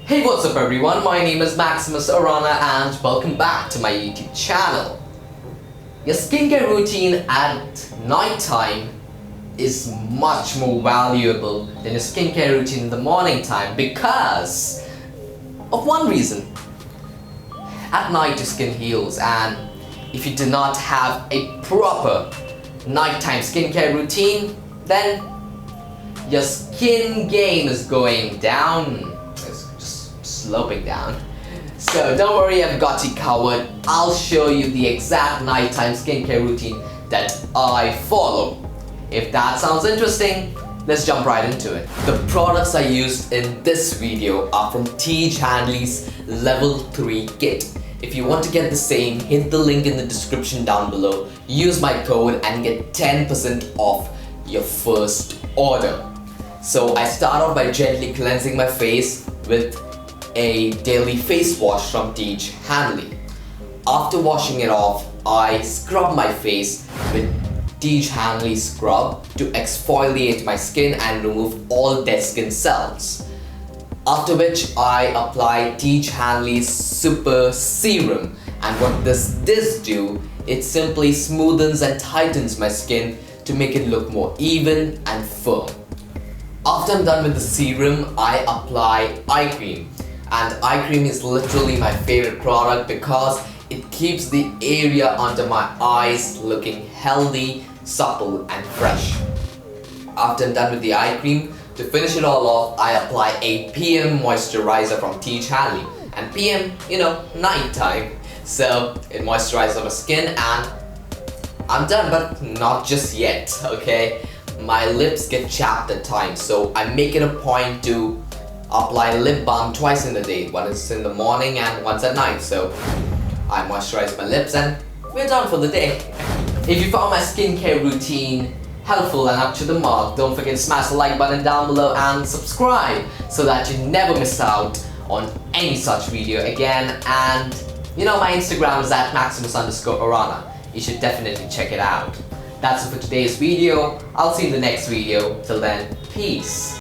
Hey, what's up everyone? My name is Maximus Arana and welcome back to my YouTube channel. Your skincare routine at night time is much more valuable than your skincare routine in the morning time because of one reason. At night your skin heals, and if you do not have a proper nighttime skincare routine, then your skin game is going down. It's just sloping down. So don't worry, I've got you covered. I'll show you the exact nighttime skincare routine that I follow. If that sounds interesting, let's jump right into it. The products I used in this video are from T. Hanley's Level 3 Kit. If you want to get the same, hit the link in the description down below. Use my code and get 10% off your first order. So I start off by gently cleansing my face with a daily face wash from T. Hanley. After washing it off, I scrub my face with T. Hanley scrub to exfoliate my skin and remove all dead skin cells. After which I apply T. Hanley's Super Serum, and what does this do? It simply smoothens and tightens my skin to make it look more even and firm. After I'm done with the serum, I apply eye cream. And eye cream is literally my favorite product because it keeps the area under my eyes looking healthy, supple and fresh. After I'm done with the eye cream, to finish it all off, I apply a PM moisturizer from T. Hanley. And PM, nighttime. So it moisturizes my skin and I'm done, but not just yet, okay? My lips get chapped at times, so I make it a point to apply lip balm twice in the day. Once in the morning and once at night. So I moisturize my lips and we're done for the day. If you found my skincare routine helpful and up to the mark, don't forget to smash the like button down below and subscribe so that you never miss out on any such video again. And my Instagram is at Maximus_Arana. You should definitely check it out. That's it for today's video. I'll see you in the next video. Till then, peace.